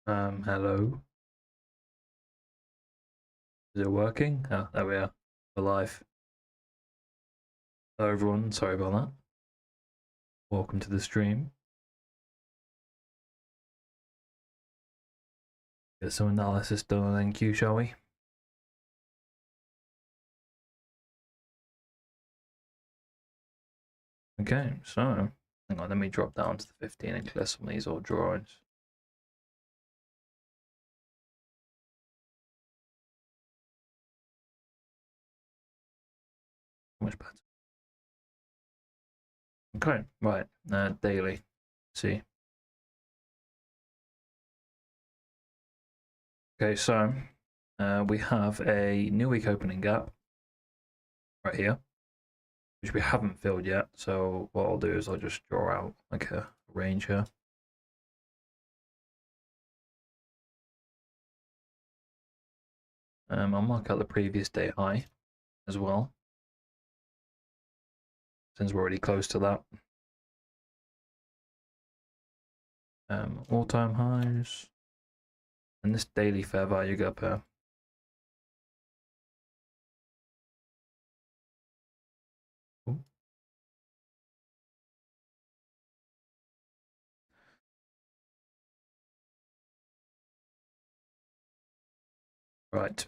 Hello. Is it working? Oh, there we are. We're live. Hello, everyone. Sorry about that. Welcome to the stream. Get some analysis done on NQ, shall we? Okay, so hang on, let me drop down to the 15 and clear some of these old drawings. Much better. Okay, right. Daily. Let's see. Okay, so we have a new week opening gap right here, which we haven't filled yet. So what I'll do is I'll just draw out like a range here. I'll mark out the previous day high as well, since we're already close to that. All-time highs, and this daily fair value gap here. Ooh. Right,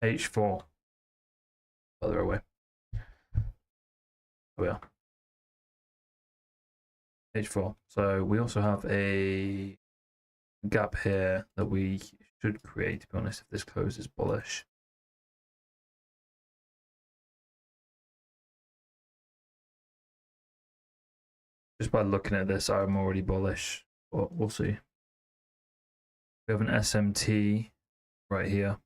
H4, further away. There we are. H4. So we also have a gap here that we should create, to be honest, if this closes bullish. Just by looking at this, I'm already bullish, but we'll see. We have an SMT right here.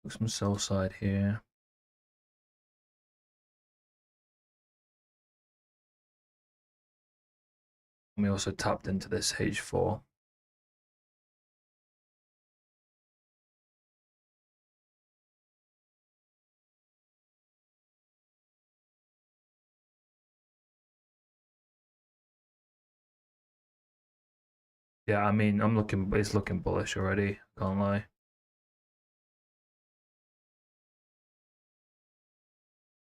Some sell side here. And we also tapped into this H4. Yeah, I mean, it's looking bullish already, can't lie.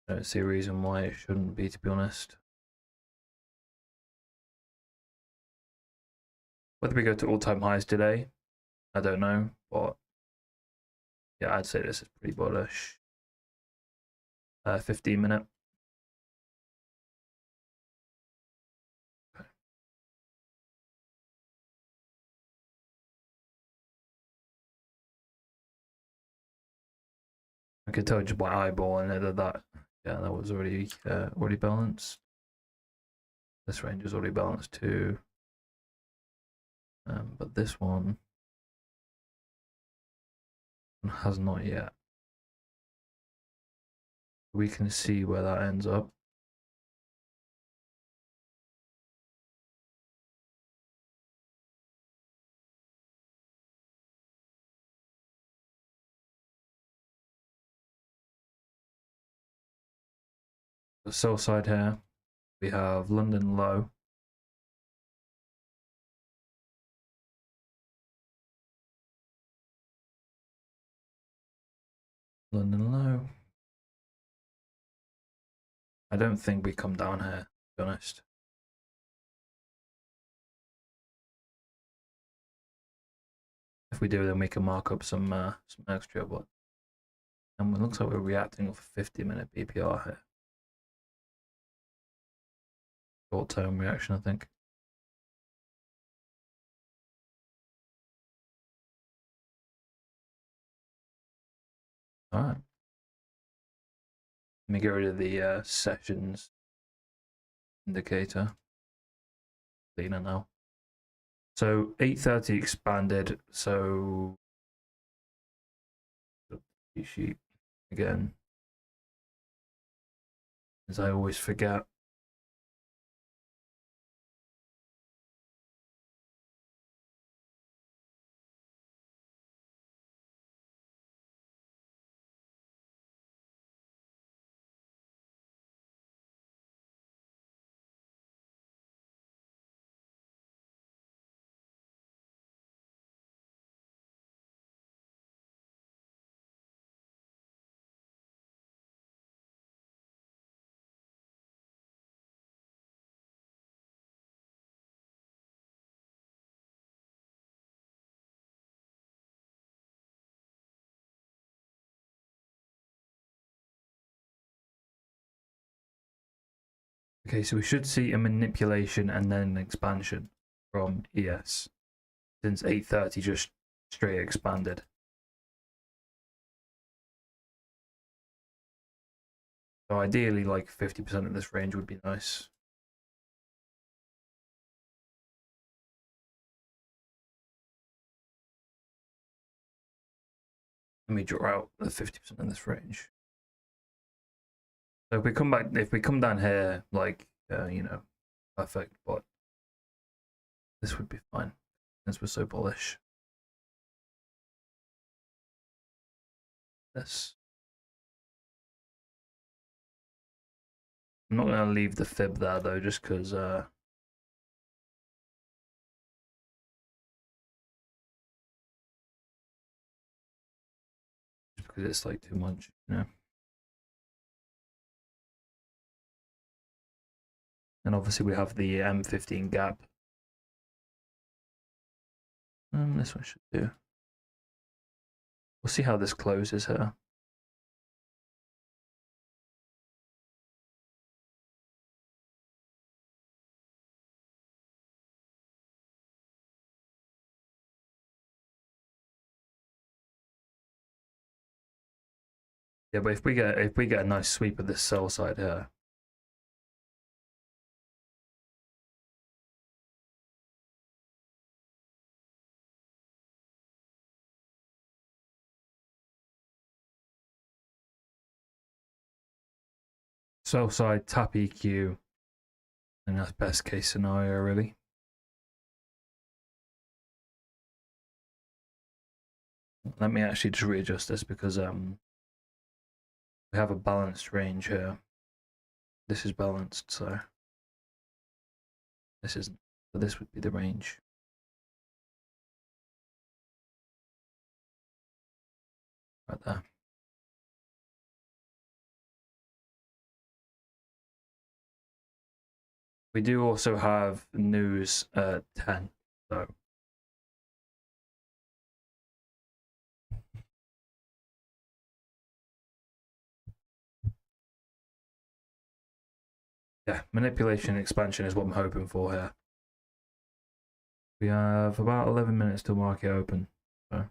I don't see a reason why it shouldn't be, to be honest. Whether we go to all-time highs today, I don't know, but yeah, I'd say this is pretty bullish. 15-minute. Okay. I could tell just by eyeballing it that yeah, that was already balanced. This range is already balanced too, but this one has not yet. We can see where that ends up. The sell side here, we have London low. London low. I don't think we come down here, to be honest. If we do, then we can mark up some extra, but and it looks like we're reacting off a 50-minute BPR here. Short-term reaction, I think. All right. Let me get rid of the sessions indicator. Cleaner now. So 8:30 expanded. So the sheet again, as I always forget. Okay, so we should see a manipulation and then an expansion from ES, since 830 just straight expanded. So ideally, like 50% of this range would be nice. Let me draw out the 50% of this range. So if we come back, if we come down here, like, you know, perfect, but this would be fine since we're so bullish. This. I'm not going to leave the fib there though, just because it's like too much, you know. And obviously we have the M15 gap. This one should do. We'll see how this closes here. Yeah, but if we get a nice sweep of this sell side here, sell side tap EQ, and that's best case scenario really. Let me actually just readjust this because we have a balanced range here. This is balanced, so this isn't. So this would be the range. Right there. We do also have news at 10, so yeah, manipulation expansion is what I'm hoping for here. We have about 11 minutes till market open. So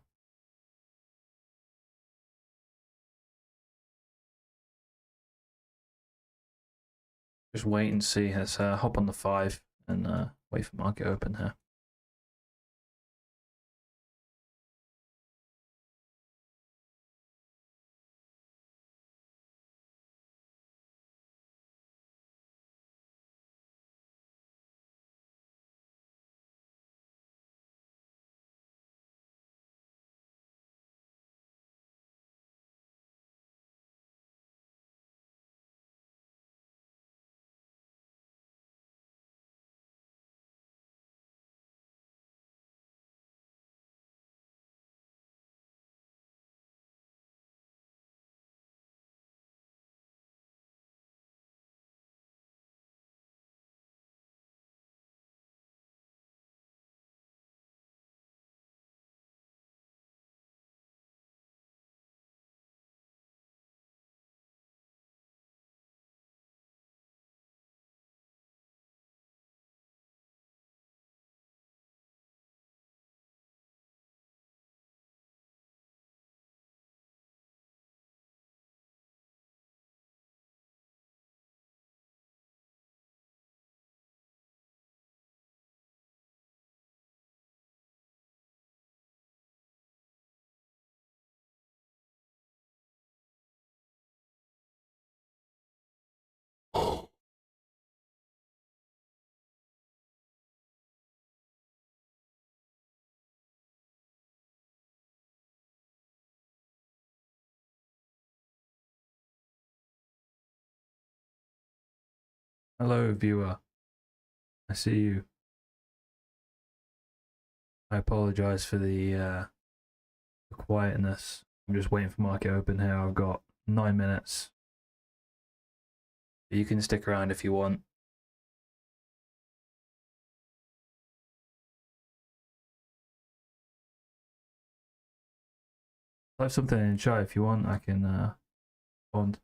just wait and see. Let's hop on the 5 and wait for market open here. Hello, viewer. I see you. I apologize for the quietness. I'm just waiting for market open here. I've got 9 minutes. But you can stick around if you want. Type something in the chat if you want. I can respond.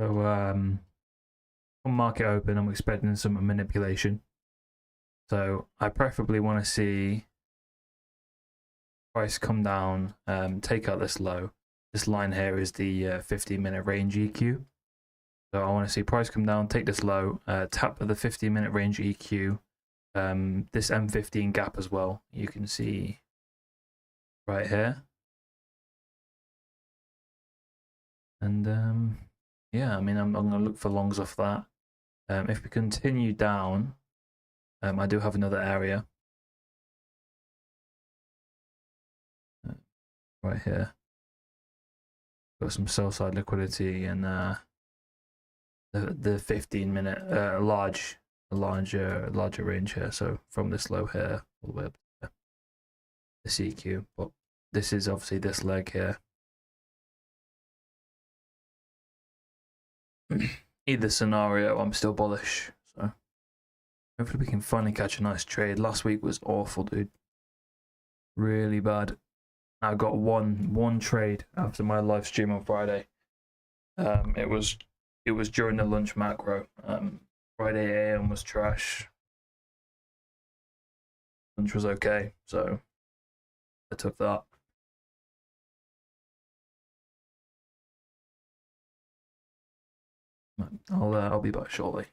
So on market open, I'm expecting some manipulation. So I preferably want to see price come down, take out this low. This line here is the 15-minute range EQ. So I want to see price come down, take this low, tap the 15-minute range EQ, this M15 gap as well. You can see right here. And yeah, I mean, I'm going to look for longs off that. If we continue down, I do have another area right here. Got some sell side liquidity and the 15-minute larger range here. So from this low here all the way up to the CQ, but this is obviously this leg here. Either scenario, I'm still bullish. So hopefully we can finally catch a nice trade. Last week was awful, dude. Really bad. I got one trade after my live stream on Friday. It was during the lunch macro. Friday AM was trash. Lunch was okay, so I took that. I'll be back shortly.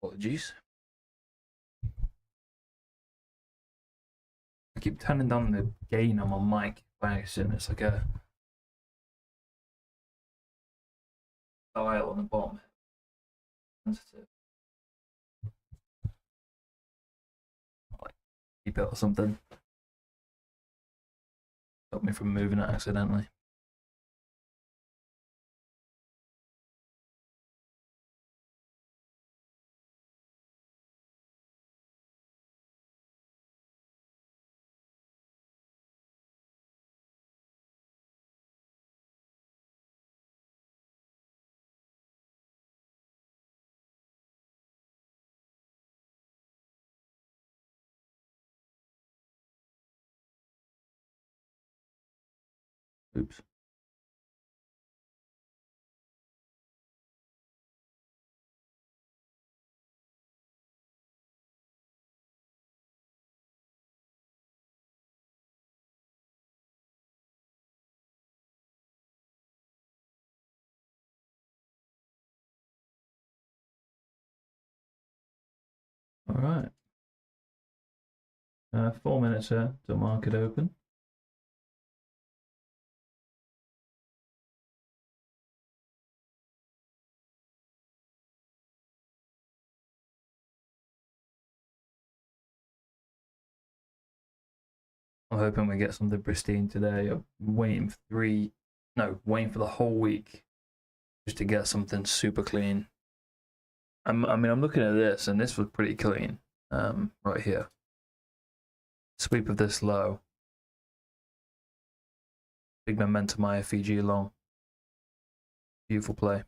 Apologies. I keep turning down the gain on my mic by accident. It's like a dial on the bottom. Sensitive. Like keep it or something. Stop me from moving it accidentally. Oops. All right. 4 minutes here to market open. I'm hoping we get something pristine today. I'm waiting for the whole week just to get something super clean. I mean, I'm looking at this, and this was pretty clean. Right here. Sweep of this low. Big momentum IFEG long. Beautiful play.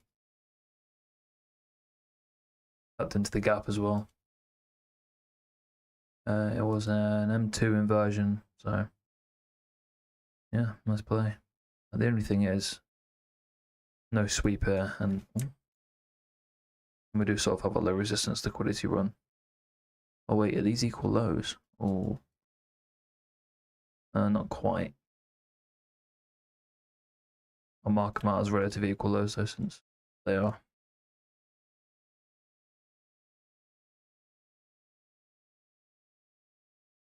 Tapped into the gap as well. It was an M2 inversion, so yeah, nice play. The only thing is, no sweep here, and we do sort of have a low resistance liquidity run. Oh wait, are these equal lows? Oh, Not quite. I'll mark them out as relative equal lows though, since they are.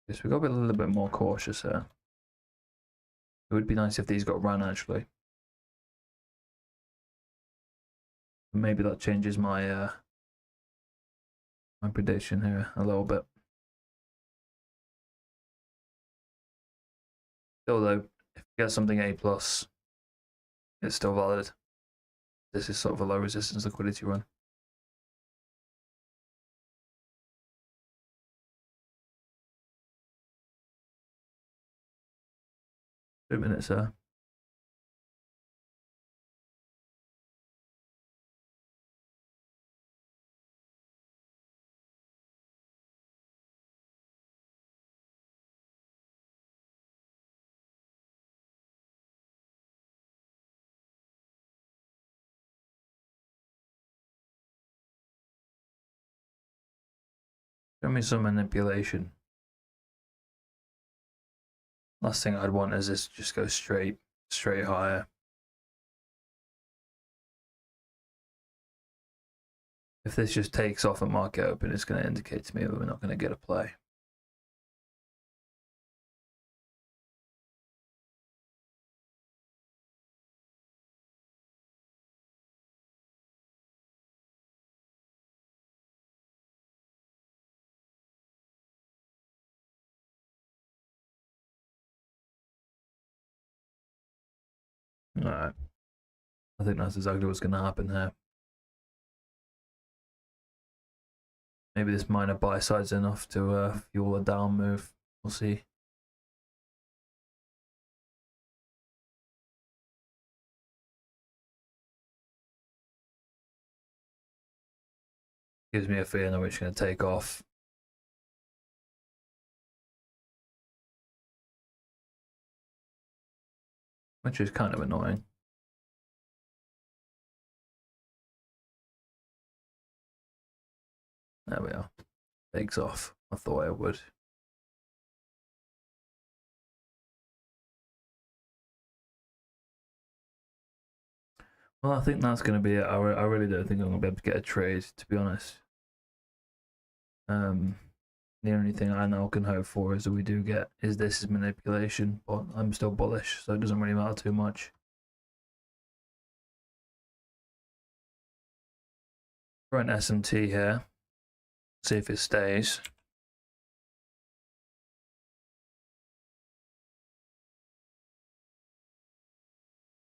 Yes, we got to be a little bit more cautious here. It would be nice if these got run actually. Maybe that changes my my prediction here a little bit. Still though, if you get something A+, it's still valid. This is sort of a low resistance liquidity run. Two minutes there. Show me some manipulation. Last thing I'd want is this just go straight higher. If this just takes off at market open, it's going to indicate to me that we're not going to get a play. Alright. I think that's exactly what's going to happen here. Maybe this minor buy side's enough to fuel a down move. We'll see. Gives me a feeling that we're just going to take off. Which is kind of annoying. There we are. Takes off. I thought it would. Well, I think that's going to be it. I really don't think I'm going to be able to get a trade, to be honest. The only thing I now can hope for is that we do get this is manipulation, but I'm still bullish, so it doesn't really matter too much. For an SMT here, see if it stays.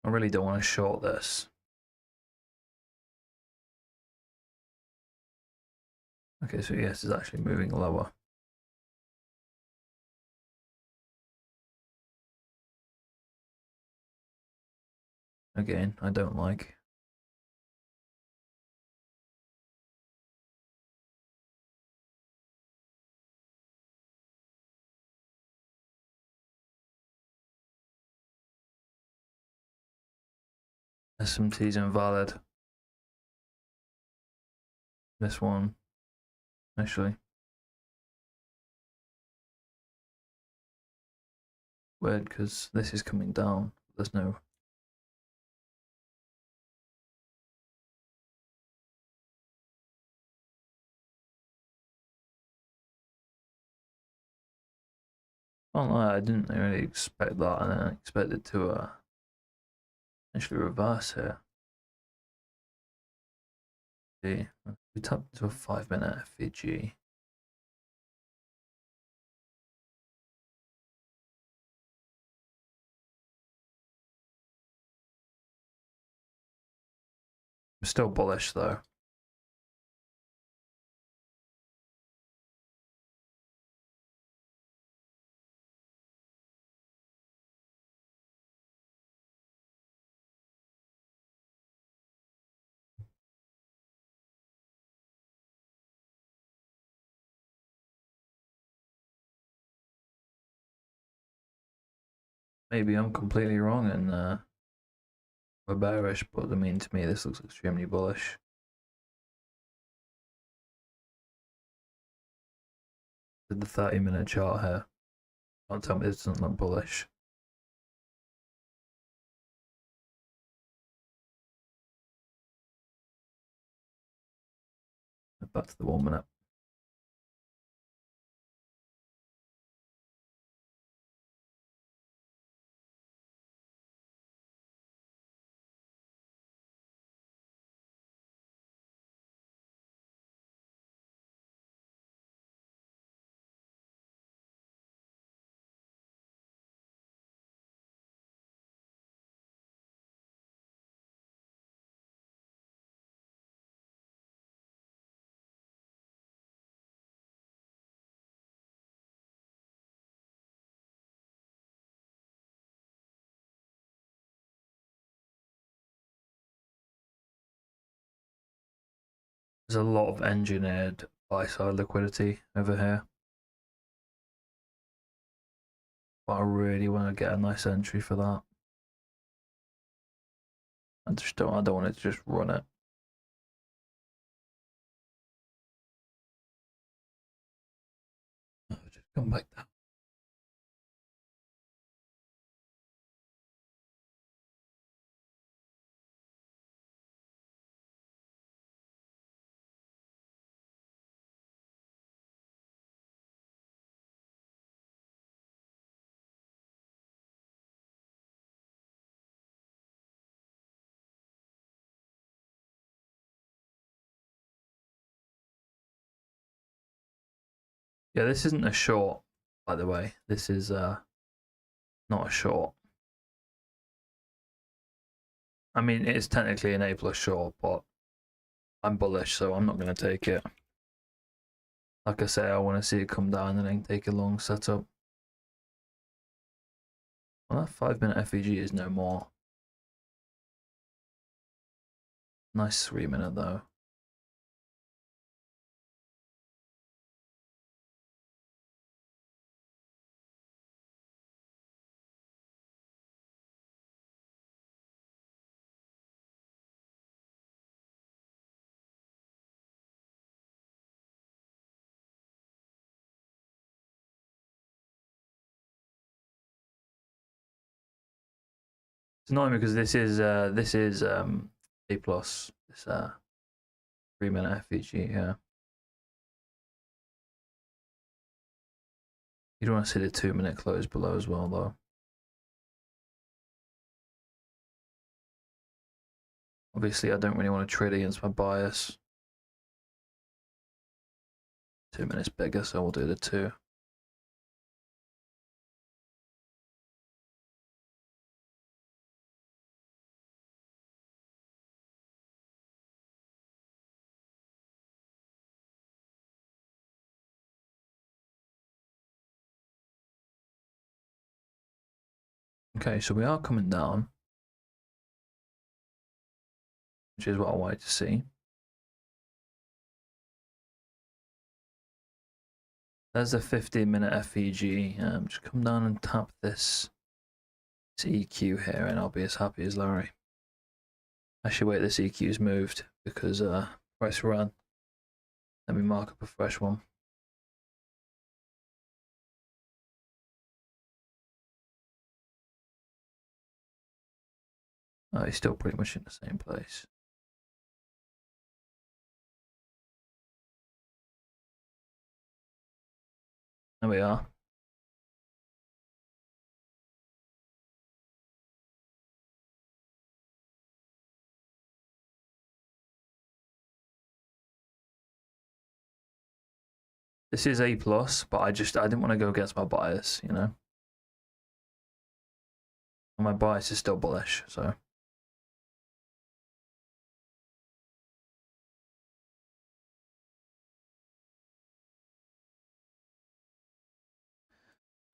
I really don't want to short this. Okay, so yes, it's actually moving lower. Again, I don't like. SMT's invalid. This one, actually. Weird, because this is coming down. There's no... Oh, I didn't really expect that, and I expected to actually reverse here. See, we tapped into a 5-minute FVG. I'm still bullish though. Maybe I'm completely wrong and we're bearish, but I mean, to me, this looks extremely bullish. Did the 30-minute chart here. Can't tell me this doesn't look bullish. Back to the 1 minute. There's a lot of engineered buy-side liquidity over here. But I really want to get a nice entry for that. I don't want it to just run it. Just come back down. Yeah, this isn't a short, by the way. This is not a short. I mean, it's technically an A+ short, but I'm bullish, so I'm not going to take it. Like I say, I want to see it come down and then take a long setup. Well, that 5-minute FEG is no more. Nice 3-minute though. It's annoying because this is A+, this 3-minute FEG here. You don't want to see the 2-minute close below as well though. Obviously I don't really want to trade against my bias. 2 minutes bigger, so we'll do the 2. Okay, so we are coming down, which is what I wanted to see. There's a 15-minute FEG. Just come down and tap this EQ here, and I'll be as happy as Larry. Actually, wait, this EQ's moved because price ran. Let me mark up a fresh one. Oh, he's still pretty much in the same place. There we are. This is A+, but I didn't want to go against my bias, you know. And my bias is still bullish, so.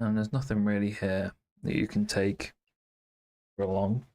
And there's nothing really here that you can take for long.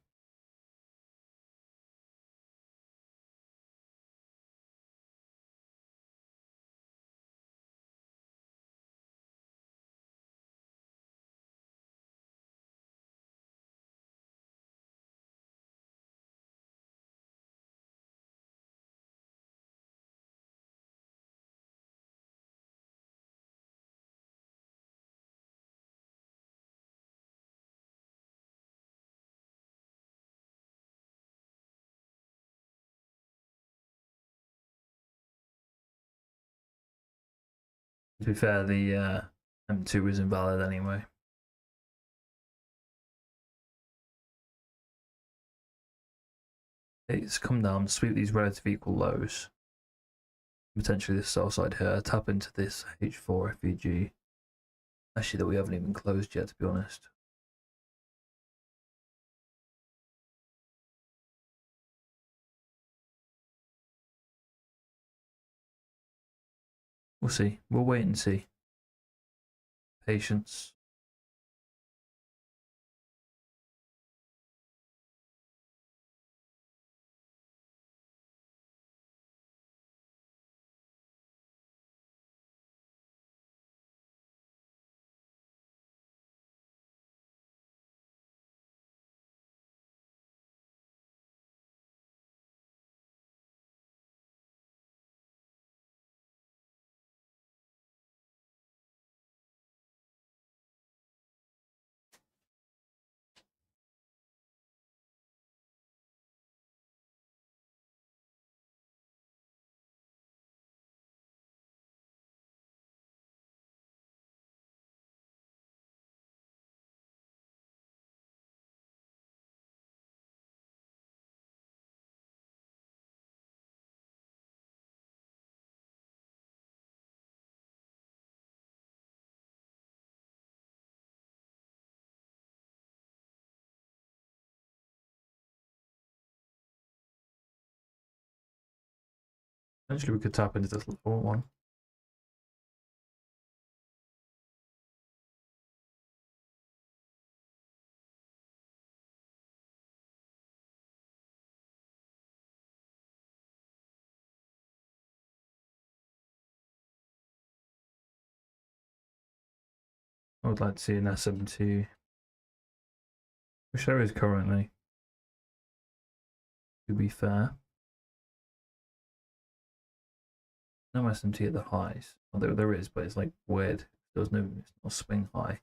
To be fair, the M2 was invalid anyway. It's come down, sweep these relative equal lows. Potentially this sell side here, tap into this H4 FEG. Actually, that we haven't even closed yet, to be honest. We'll see. We'll wait and see. Patience. Potentially we could tap into this lower one. I would like to see an SMT, which there is currently, to be fair. No SMT at the highs. Although there is, but it's like weird. There's no, it's not swing high.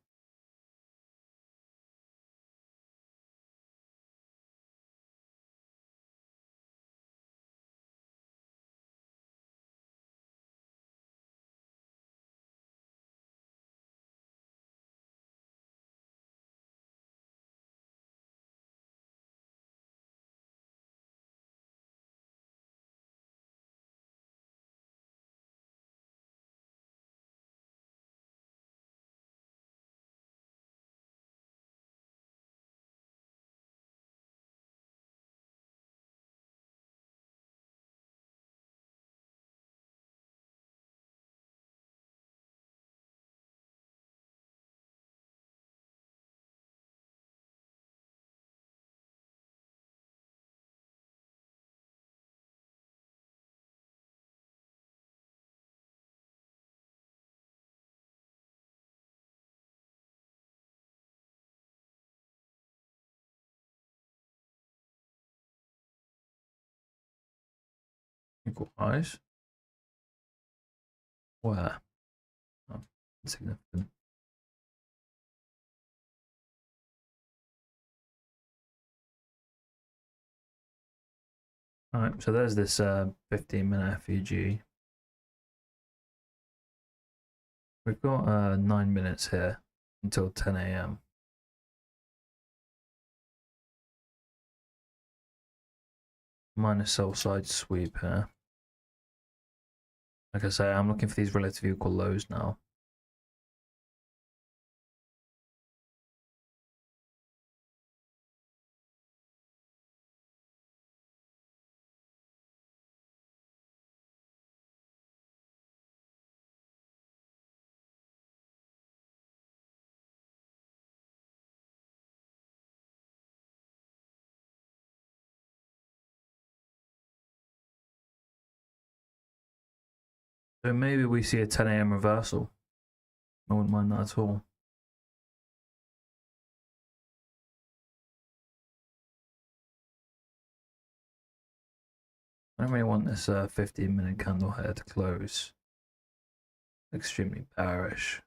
Equal highs. Where? Oh, insignificant. Alright, so there's this 15-minute FEG. We've got 9 minutes here until 10 a.m. Minus sell side sweep here. Like I say, I'm looking for these relative equal lows now. So maybe we see a 10 a.m. reversal. I wouldn't mind that at all. I don't really want this 15-minute candle here to close. Extremely bearish.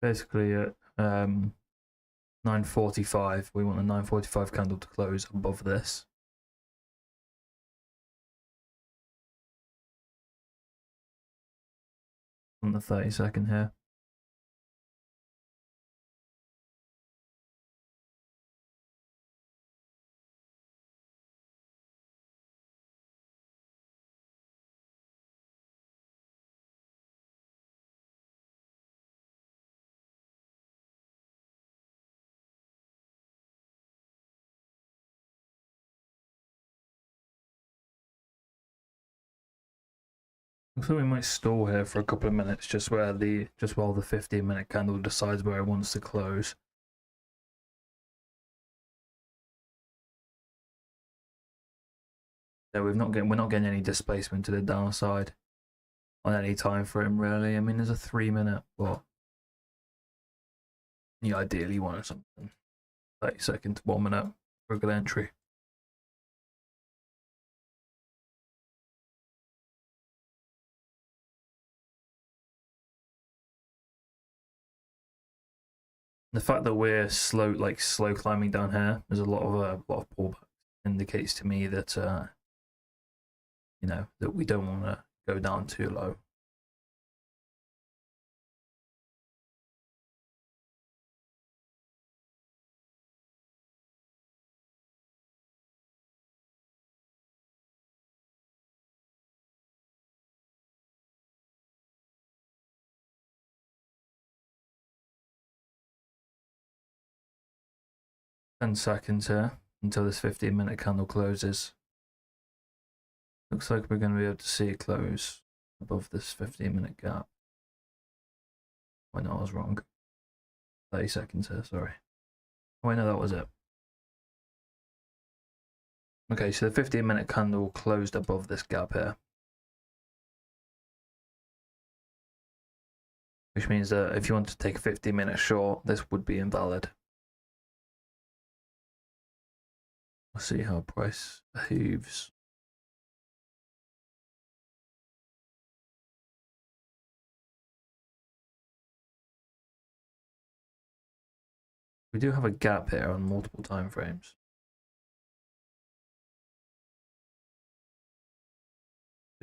basically at 9:45. We want the 9:45 candle to close above this. On the 30-second here. I think we might stall here for a couple of minutes, just while the 15-minute candle decides where it wants to close. So we're not getting any displacement to the downside on any time frame really. I mean, there's a 3-minute, but you ideally want something 30-second to 1 minute for a good entry. The fact that we're slow climbing down here, there's a lot of pullback, indicates to me that you know, that we don't want to go down too low. Ten seconds here until this 15-minute candle closes. Looks like we're going to be able to see it close above this 15-minute gap. Wait, no, I was wrong. 30 seconds here, sorry. Wait, no, that was it. Okay, so the 15-minute candle closed above this gap here. Which means that if you want to take a 15-minute short, this would be invalid. We'll see how price behaves. We do have a gap here on multiple time frames.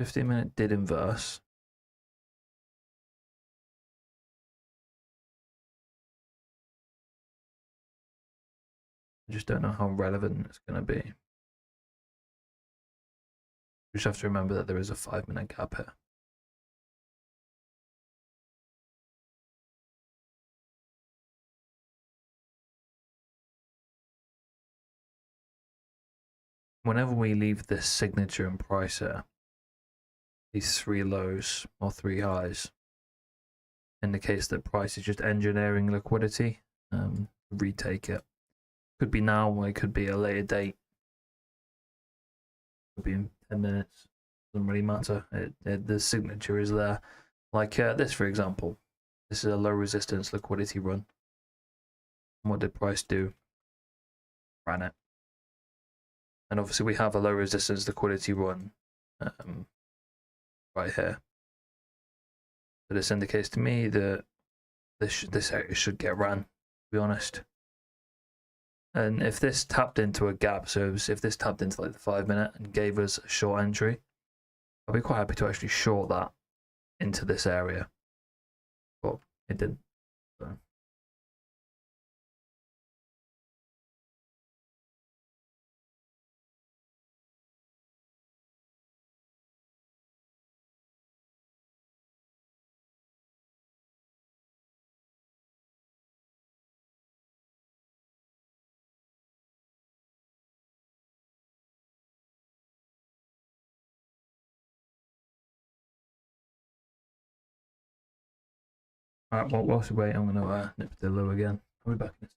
15-minute did inverse. I just don't know how relevant it's going to be. We just have to remember that there is a 5-minute gap here. Whenever we leave this signature and price here, these 3 lows or 3 highs indicates that price is just engineering liquidity. Retake it. Could be now, or it could be a later date. Could be in 10 minutes. Doesn't really matter. The signature is there. Like this, for example. This is a low resistance liquidity run. And what did price do? Ran it. And obviously we have a low resistance liquidity run right here. So this indicates to me that this area should get ran, to be honest. And if this tapped into a gap, so if this tapped into like the 5-minute and gave us a short entry, I'd be quite happy to actually short that into this area. But it didn't. So. Alright, well, whilst we wait, I'm going to nip the low again. I'll be back in a second.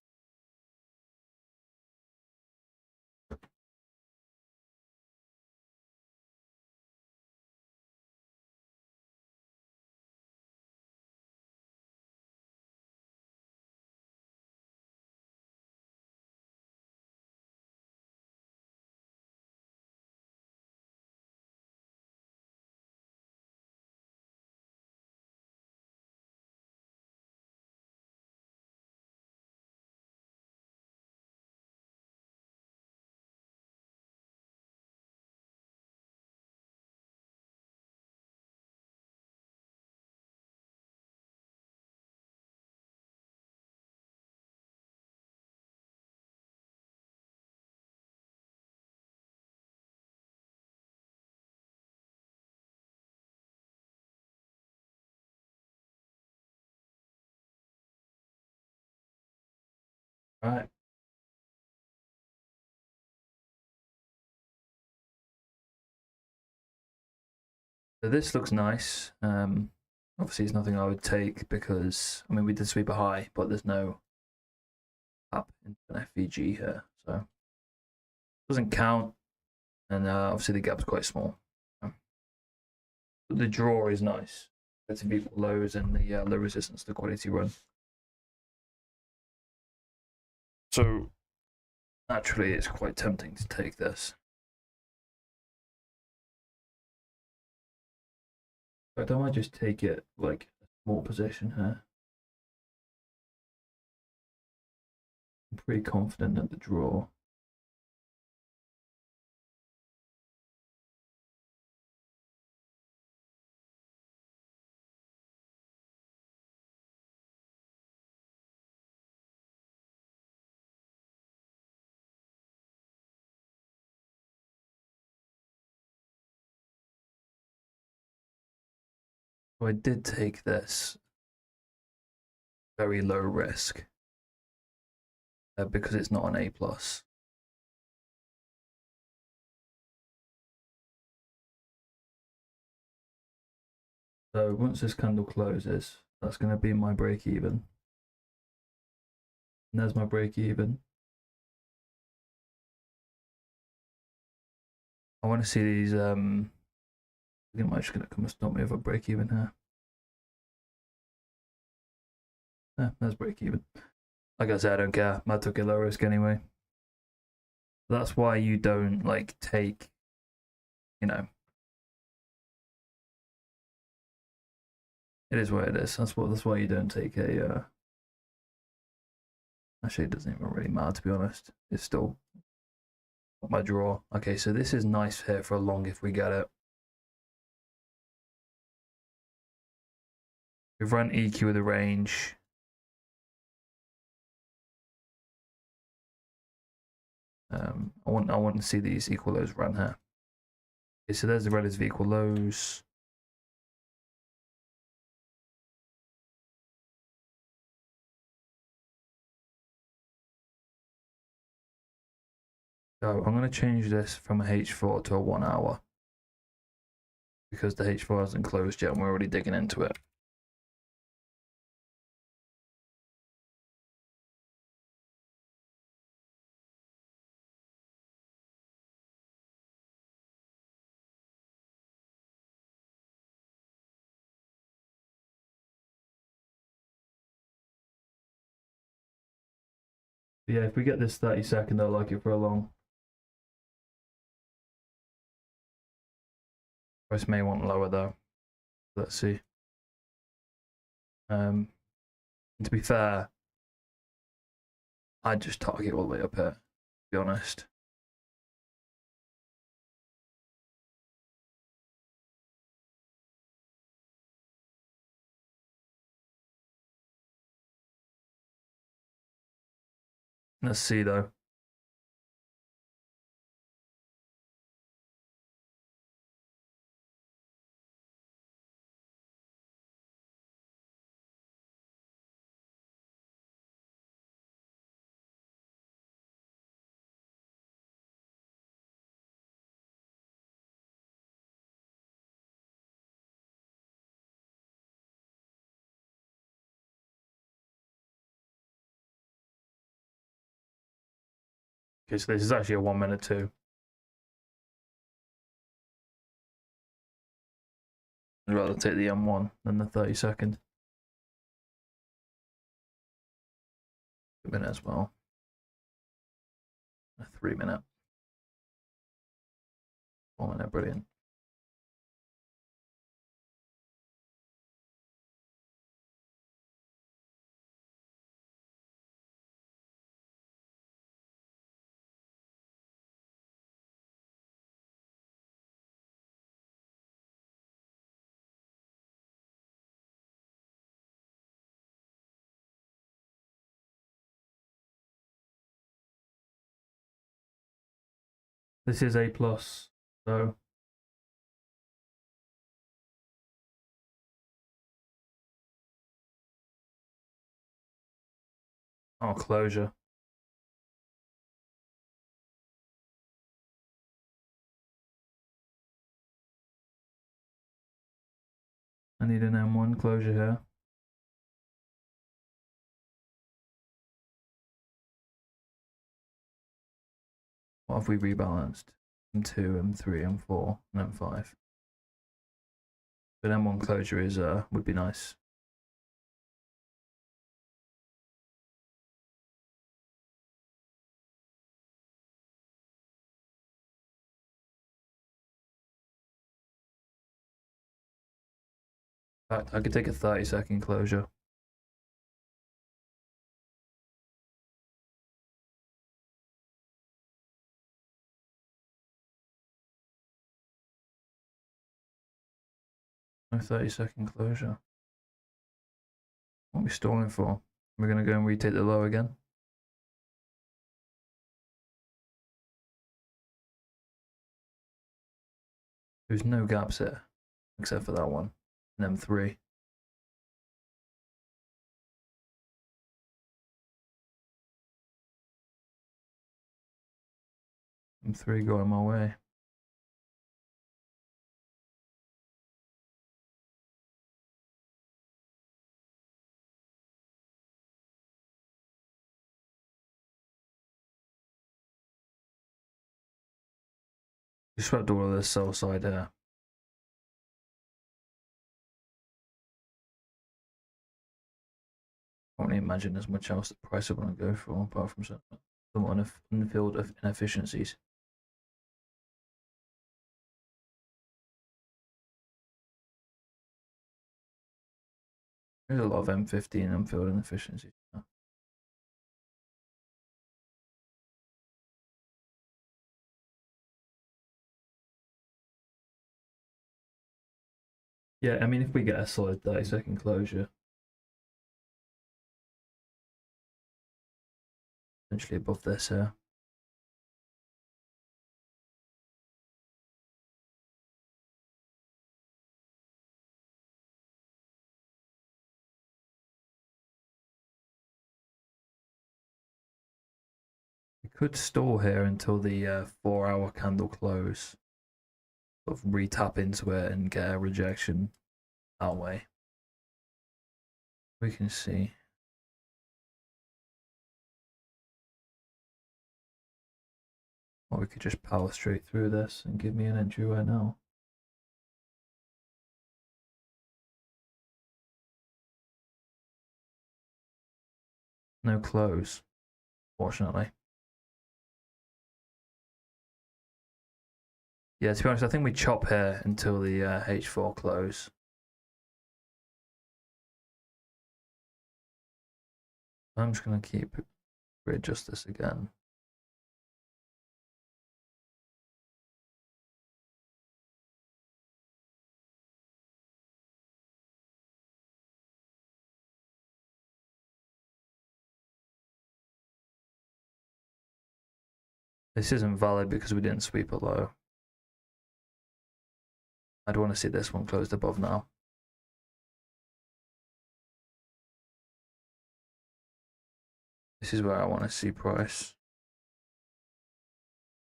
Right. So this looks nice. Obviously, it's nothing I would take because, I mean, we did sweep a high, but there's no up into an FVG here. So it doesn't count. And obviously, the gap's quite small. But the draw is nice. It's equal lows and the low resistance liquidity run. So naturally, it's quite tempting to take this. But I might just take it like a small position here. I'm pretty confident at the draw. So I did take this very low risk because it's not an A+. So once this candle closes, that's going to be my break even. And there's my break even. I want to see these. I think I'm just going to come and stop me with a break even here. Yeah, there's break even. Like I said, I don't care. I took a low risk anyway. That's why you don't like take, you know. It is what it is. That's why you don't take a. Actually, it doesn't even really matter, to be honest. It's still my draw. Okay, so this is nice here for a long if we get it. We've run EQ with a range. I want to see these equal lows run here. Okay, so there's the relative equal lows. So I'm going to change this from a H4 to a 1 hour because the H4 hasn't closed yet and we're already digging into it. But yeah, if we get this 30-second, I like it for a long. Price may want lower though. Let's see. And to be fair, I'd just target all the way up here, to be honest. Let's see though. Okay, so this is actually a 1 minute too. I'd rather take the M1 than the 30-second. 2 minute as well. A 3 minute. 1 minute, brilliant. This is A+, so closure. I need an M1 closure here. What have we rebalanced? M2, M3, M4, and M5. But M1 closure is would be nice. In fact, I could take a 30-second closure. No 30-second closure. What are we stalling for? We're going to go and retake the low again. There's no gaps here, except for that one. And M3. M3 going my way. We swept all of this sell side here. I can't really imagine there's much else the price would want to go for, apart from some unfilled inefficiencies. There's a lot of M15 unfilled inefficiencies. Yeah, I mean, if we get a solid 30-second closure, essentially above this here. We could stall here until the 4-hour candle close, sort of re-tap into it and get a rejection that way. We can see. Or we could just power straight through this and give me an entry right now. No close, fortunately. Yeah, to be honest, I think we chop here until the H4 close. I'm just going to readjust this again. This isn't valid because we didn't sweep it low. I'd want to see this one closed above now. This is where I want to see price.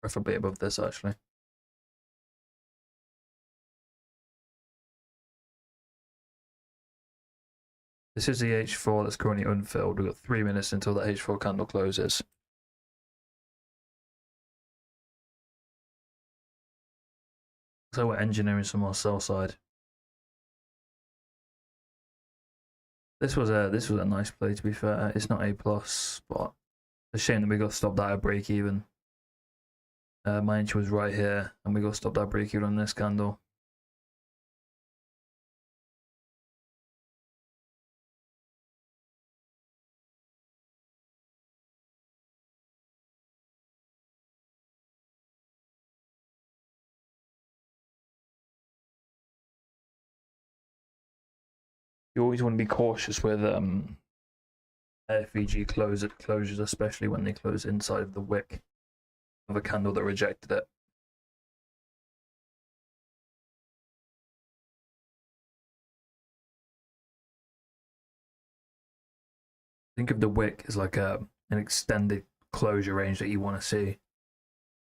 Preferably above this, actually. This is the H4 that's currently unfilled. We've got 3 minutes until the H4 candle closes. So we're engineering some more sell side. This was a nice play, to be fair. It's not A+, but it's a shame that we got stopped at a break even. My entry was right here, and we got stopped at break even on this candle. You always want to be cautious with FEG closures, especially when they close inside of the wick of a candle that rejected it. Think of the wick as like an extended closure range that you want to see.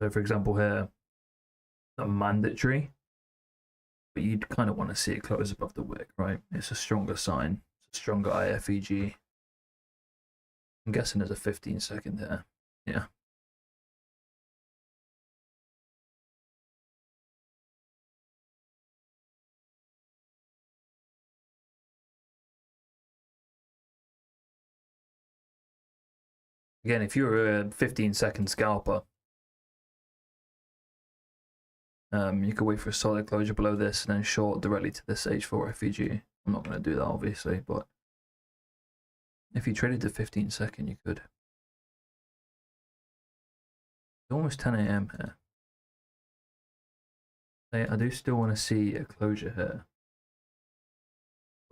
So, for example, here, a mandatory. but you'd kind of want to see it close above the wick, right? It's a stronger sign, it's a stronger IFEG. I'm guessing there's a 15-second here. Yeah. Again, if you're a 15-second scalper, you could wait for a solid closure below this and then short directly to this H4 FEG. I'm not going to do that, obviously, but if you traded to 15-second, you could. It's almost 10 a.m. here. I do still want to see a closure here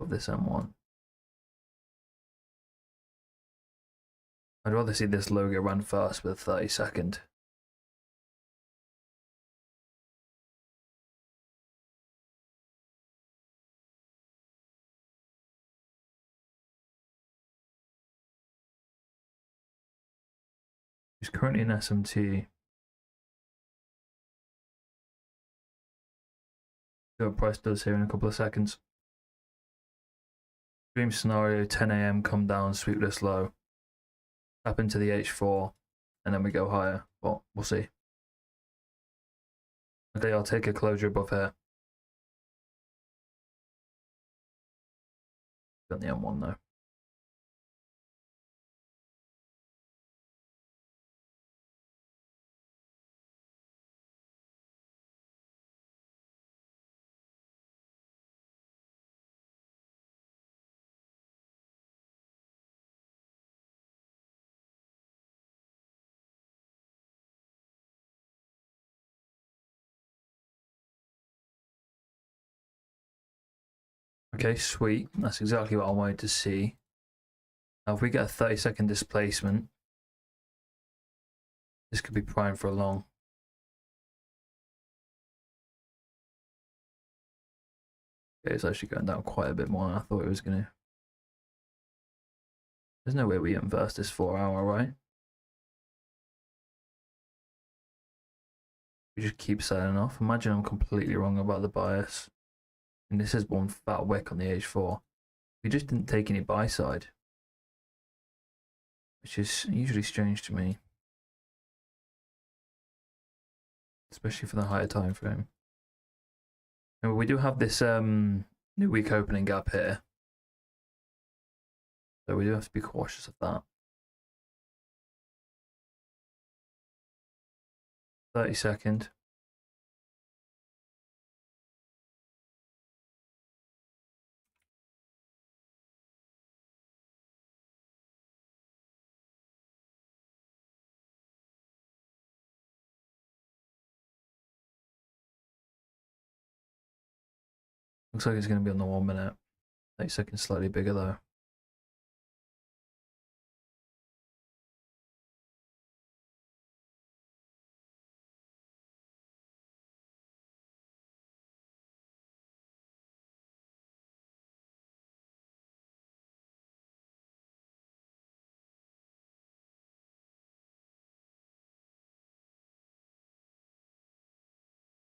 of this M1. I'd rather see this logo run first with 30-second. It's currently in SMT. See what price does here in a couple of seconds. Dream scenario, 10 a.m. come down, sweep this low, tap into the H4, and then we go higher. But we'll see. Okay, I'll take a closure above here. Got the M1 though. Okay, sweet. That's exactly what I wanted to see. Now, if we get a 30-second displacement, this could be prime for a long. Okay, it's actually going down quite a bit more than I thought it was going to. There's no way we inverse this 4-hour, right? We just keep selling off. Imagine I'm completely wrong about the bias. And this is one fat wick on the H4. We just didn't take any buy side, which is usually strange to me, especially for the higher time frame. And we do have this new week opening gap here, so we do have to be cautious of that. 30-second. Looks like it's going to be on the 1 minute. 30 seconds slightly bigger though.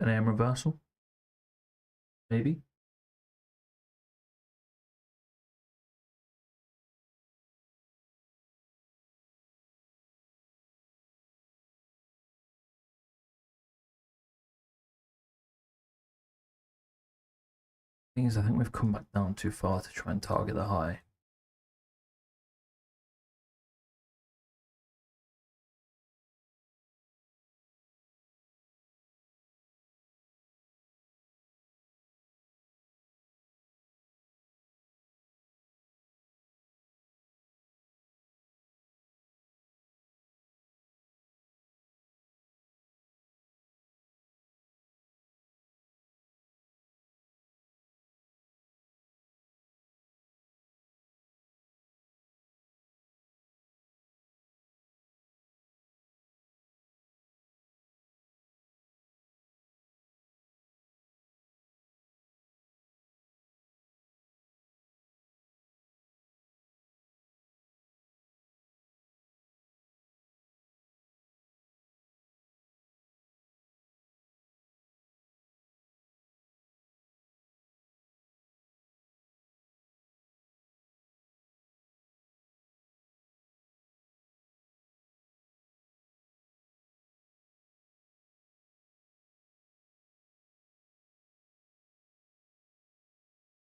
An AM reversal? Maybe? Thing is, I think we've come back down too far to try and target the high.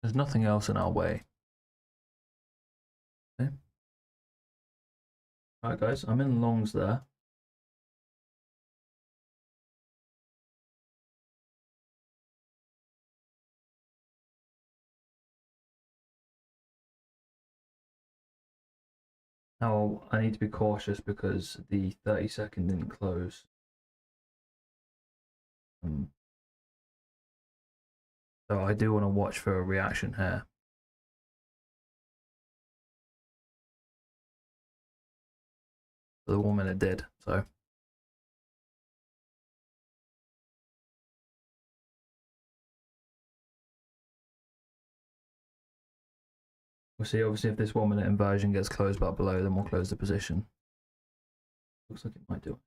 There's nothing else in our way. Okay. Alright guys, I'm in longs there. Now I need to be cautious because the 30-second didn't close. So I do want to watch for a reaction here. The 1 minute did, so. We'll see, obviously, if this 1 minute inversion gets closed back below, then we'll close the position. Looks like it might do.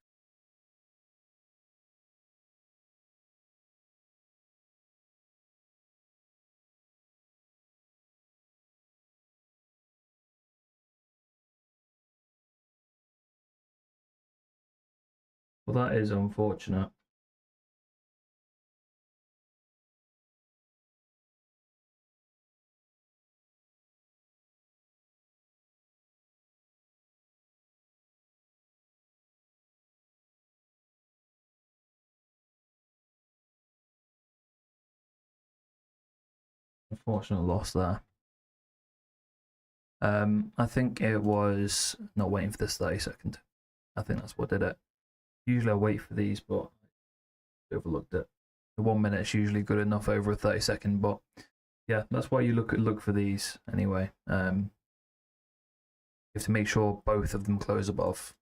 Well, that is unfortunate. Unfortunate loss there. I think it was not waiting for this 30-second. I think that's what did it. Usually I wait for these, but I overlooked it. The 1 minute is usually good enough over a 30-second, but yeah, that's why you look for these anyway. You have to make sure both of them close above.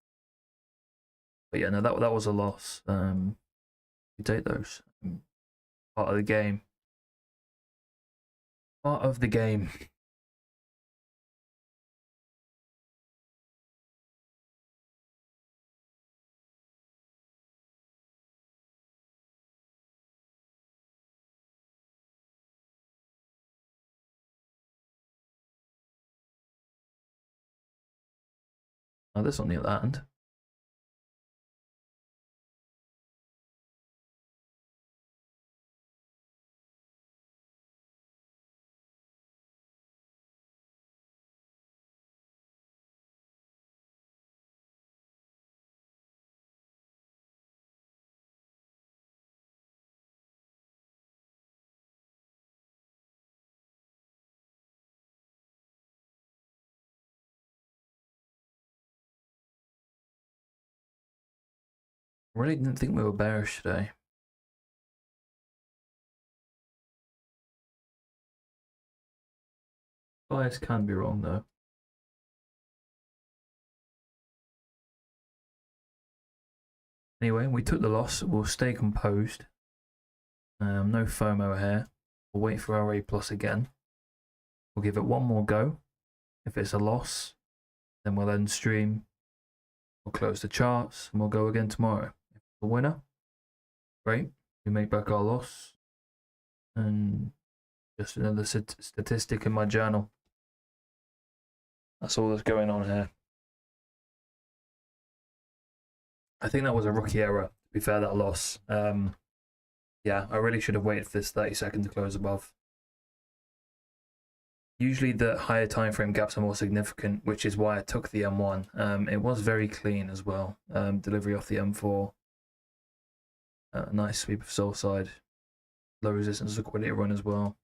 But yeah, no, that was a loss. You take those. Part of the game. Part of the game. Oh, this on the other hand. I really didn't think we were bearish today. Bias can be wrong though. Anyway, we took the loss. We'll stay composed. No FOMO here. We'll wait for our A plus again. We'll give it one more go. If it's a loss, then we'll end stream. We'll close the charts and we'll go again tomorrow. If it's a winner, great. We make back our loss. And just another statistic in my journal. That's all that's going on here. I think that was a rookie error, to be fair, that loss. Yeah, I really should have waited for this 30-second to close above. Usually the higher time frame gaps are more significant, which is why I took the M1. It was very clean as well. Delivery off the M4. Nice sweep of soul side. Low resistance liquidity run as well.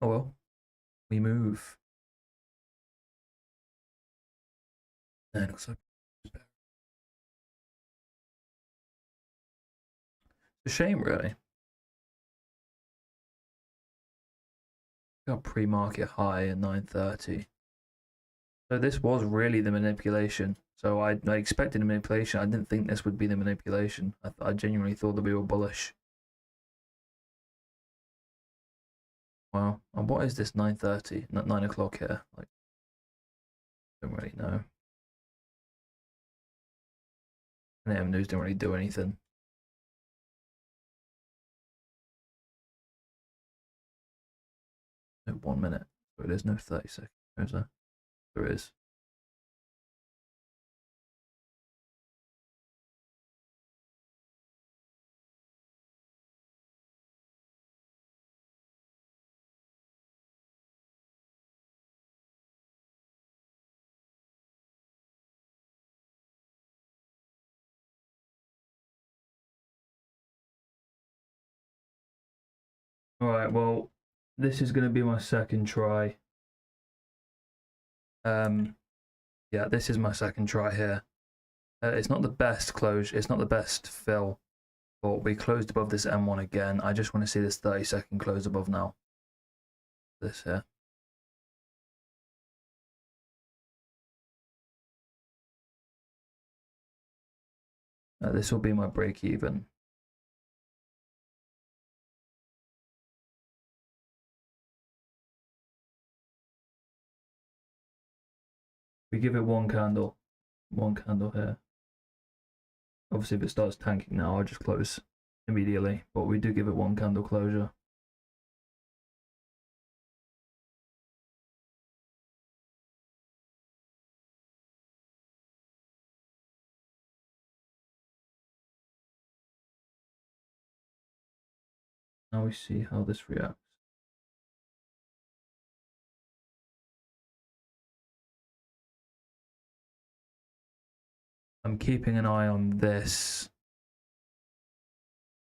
Oh well, we move. And it looks like it's a shame, really. Got pre-market high at 9:30. So this was really the manipulation. So I expected a manipulation. I didn't think this would be the manipulation. I genuinely thought that we were bullish. Wow. And what is this 9:30? Not 9 o'clock here. Like, don't really know. And AM News didn't really do anything. No 1 minute. So there's no 30 seconds. Is there? There is. All right, well, this is going to be my second try. Yeah, this is my second try here. It's not the best close, it's not the best fill, but we closed above this M1 again. I just want to see this 30-second close above now. This here. This will be my break even. We give it one candle here. Obviously, if it starts tanking now, I'll just close immediately, but we do give it one candle closure. Now we see how this reacts. I'm keeping an eye on this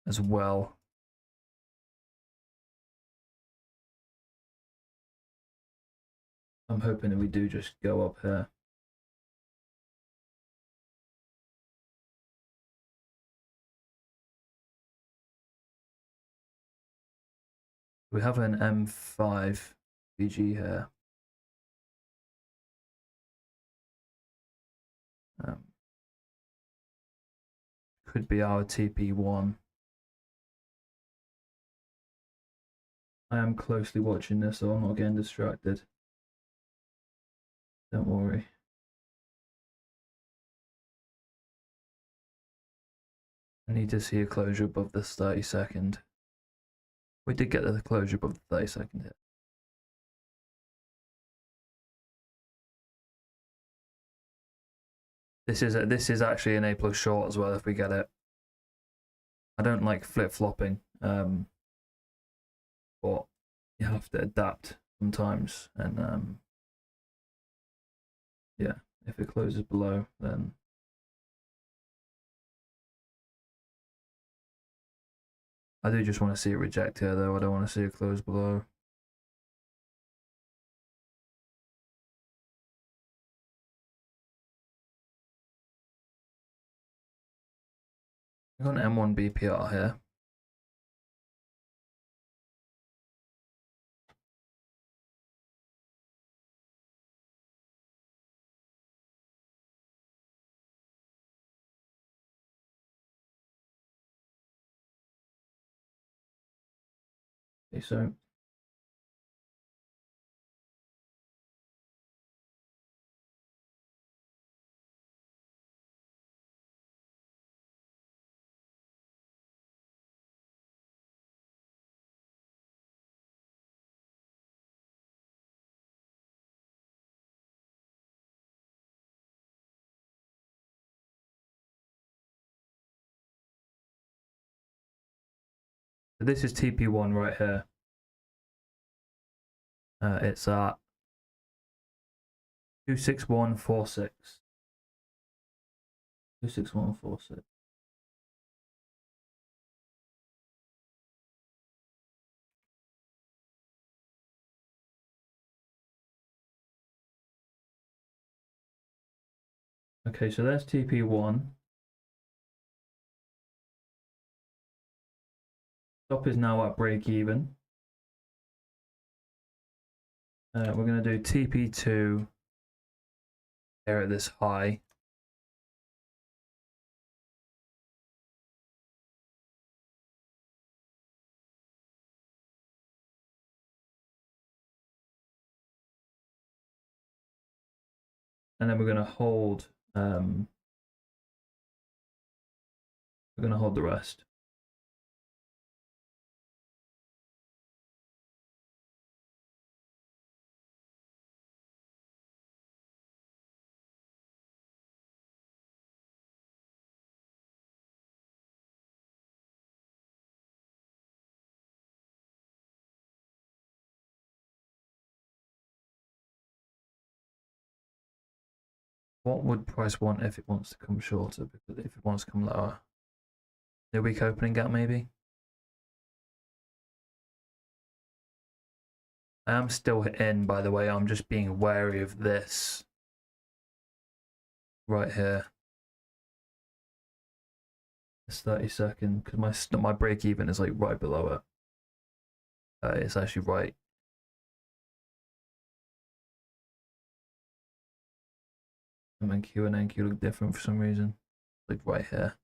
as well. I'm hoping that we do just go up here. We have an M5 BG here. Could be our TP1. I am closely watching this, so I'm not getting distracted. Don't worry. I need to see a closure above this 30-second. We did get the closure above the 30-second hit. This is actually an A+ short as well if we get it. I don't like flip-flopping, but you have to adapt sometimes, and yeah, if it closes below, then I do just want to see it reject here, though. I don't want to see it close below. We've got an M1 BPR here. Okay, so this is TP1 right here. It's at 26146. 26146. Okay, so that's TP1. Stop is now at break even. We're going to do TP2 here at this high. And then we're going to hold the rest. What would price want if it wants to come shorter? Because if it wants to come lower, new week opening gap maybe. I am still in, by the way. I'm just being wary of this right here. It's 30-second because my break even is like right below it. It's actually right. MNQ and NQ look different for some reason. Like right here.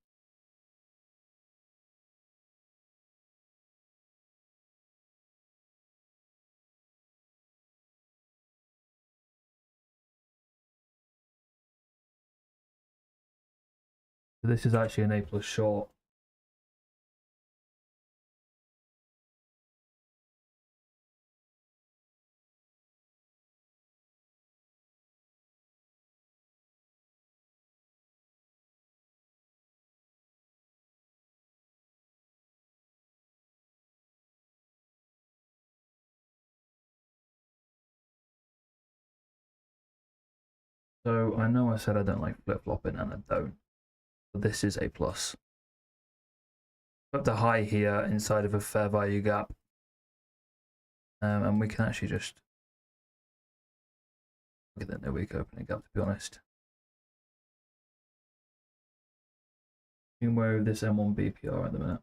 So this is actually an A+ short. So I know I said I don't like flip-flopping, and I don't. But this is A+. Up to high here inside of a fair value gap. And we can actually just look at the new week opening gap, to be honest. You can wear this M1 BPR at the minute.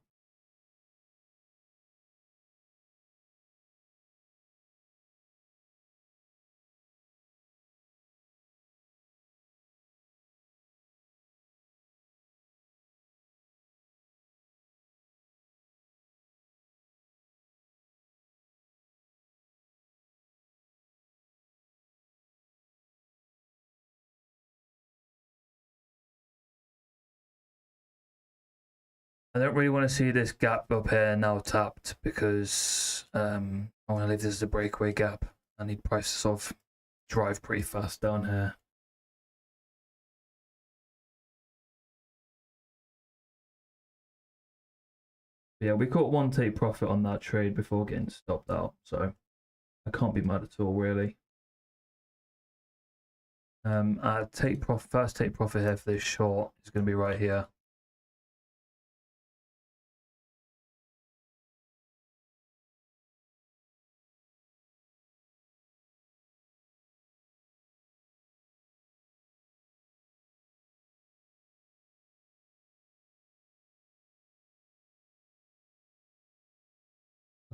I don't really want to see this gap up here now tapped because I want to leave this as a breakaway gap. I need price to sort of drive pretty fast down here. Yeah, we caught one take profit on that trade before getting stopped out, so I can't be mad at all, really. First take profit here for this short is going to be right here.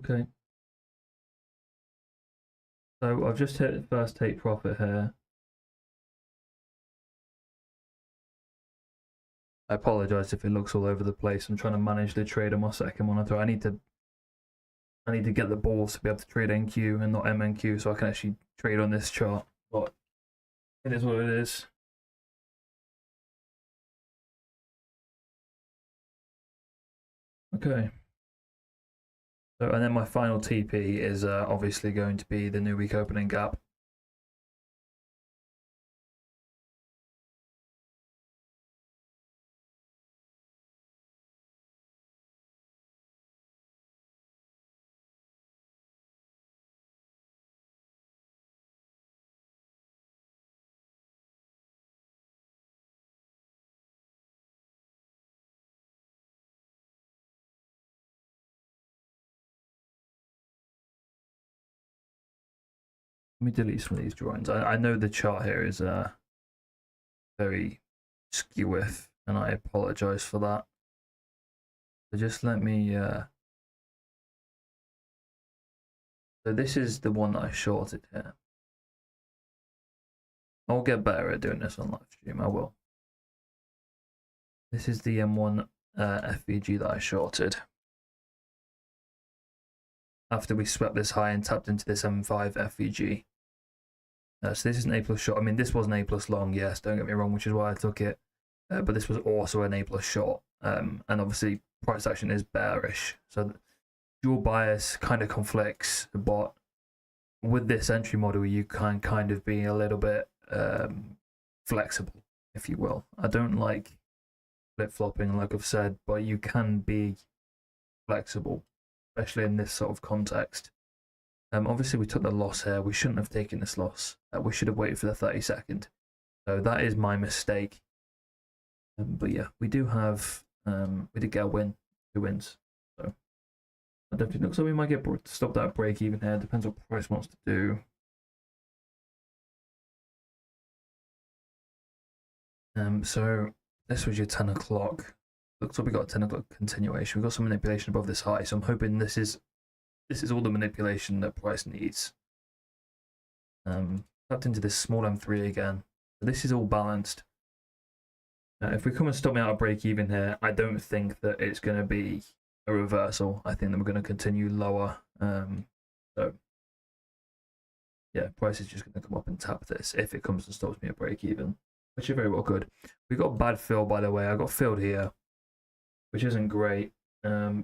Okay. So I've just hit first take profit here. I apologize if it looks all over the place. I'm trying to manage the trade on my second monitor. I need to get the balls to be able to trade NQ and not MNQ so I can actually trade on this chart. But it is what it is. Okay. So, and then my final TP is obviously going to be the new week opening gap. Let me delete some of these drawings. I know the chart here is very skew-if, and I apologize for that. So just let me. So this is the one that I shorted here. I'll get better at doing this on live stream. I will. This is the M1 FVG that I shorted. After we swept this high and tapped into this M5 FVG. So this is an A+ short. I mean, this was an A+ long, yes, don't get me wrong, which is why I took it. But this was also an A+ short. And obviously, price action is bearish. So dual bias kind of conflicts, but with this entry model, you can kind of be a little bit flexible, if you will. I don't like flip-flopping, like I've said, but you can be flexible, especially in this sort of context. Obviously, we took the loss here. We shouldn't have taken this loss. We should have waited for the 30-second. So that is my mistake. But yeah, we do have, we did get a win, 2 wins. So That definitely looks like we might get stopped at break even here. Depends what price wants to do. So this was your 10 o'clock. Looks like we got a 10 o'clock continuation. We got some manipulation above this high, so I'm hoping this is all the manipulation that price needs. Tapped into this small M3 again. So this is all balanced. If we come and stop me out of break even here, I don't think that it's going to be a reversal. I think that we're going to continue lower. So yeah, price is just going to come up and tap this if it comes and stops me at break even, which it very well could. We got bad fill, by the way. I got filled here, which isn't great. But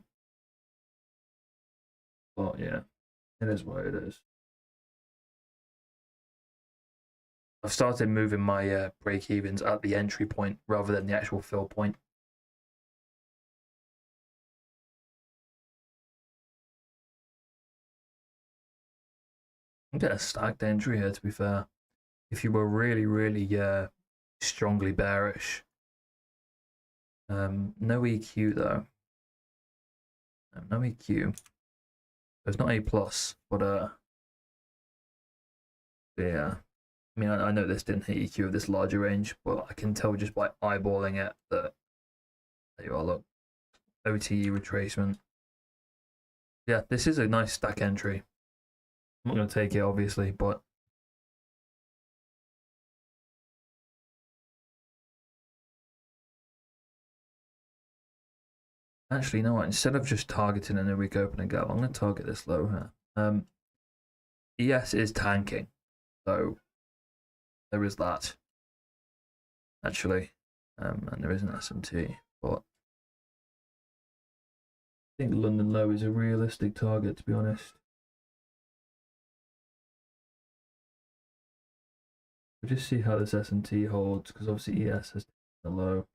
yeah, it is what it is. I've started moving my break evens at the entry point rather than the actual fill point. I'm getting a stacked entry here, to be fair. If you were really, really strongly bearish. No EQ though. No EQ. It's not A+, but yeah. I mean, I know this didn't hit EQ of this larger range, but I can tell just by eyeballing it that there you are, look. OTE retracement. Yeah, this is a nice stack entry. I'm not going to take it, obviously, but actually, you know what? Instead of just targeting a new week opening gap, I'm going to target this low here. ES is tanking, so there is that. Actually, and there is an SMT, but I think London low is a realistic target, to be honest. We'll just see how this SMT holds, because obviously ES has taken the low.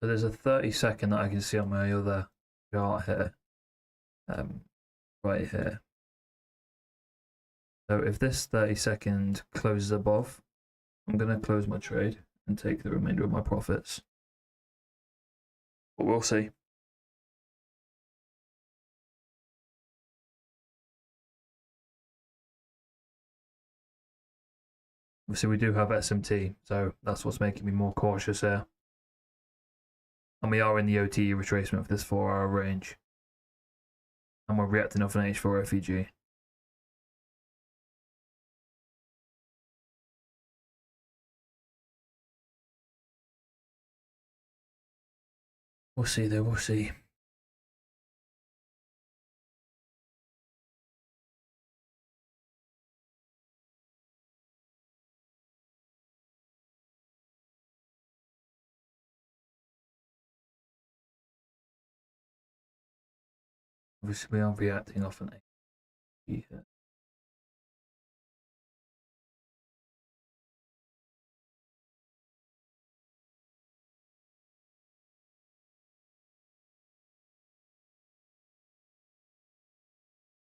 So there's a 30-second that I can see on my other chart here, right here. So if this 30-second closes above, I'm going to close my trade and take the remainder of my profits. But we'll see. Obviously, we do have SMT, so that's what's making me more cautious here. And we are in the OTE retracement of this 4-hour range. And we're reacting off an H4 FEG. We'll see though, we'll see. Obviously, we are reacting off an FEG here.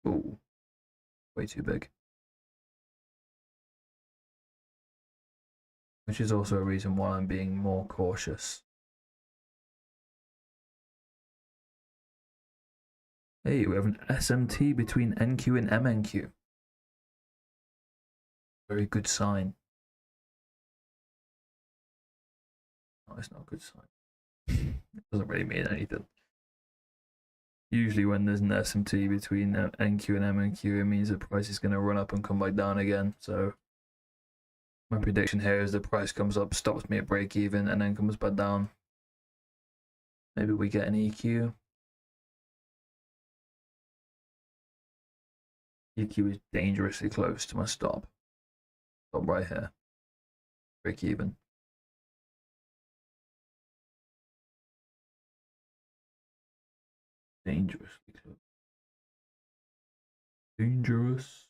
Ooh, way too big. Which is also a reason why I'm being more cautious. Hey, we have an SMT between NQ and MNQ. Very good sign. Oh, it's not a good sign. It doesn't really mean anything. Usually when there's an SMT between NQ and MNQ, it means the price is going to run up and come back down again. So my prediction here is the price comes up, stops me at break even, and then comes back down. Maybe we get an EQ. EQ is dangerously close to my stop. Stop right here. Break even. Dangerously close. Dangerous.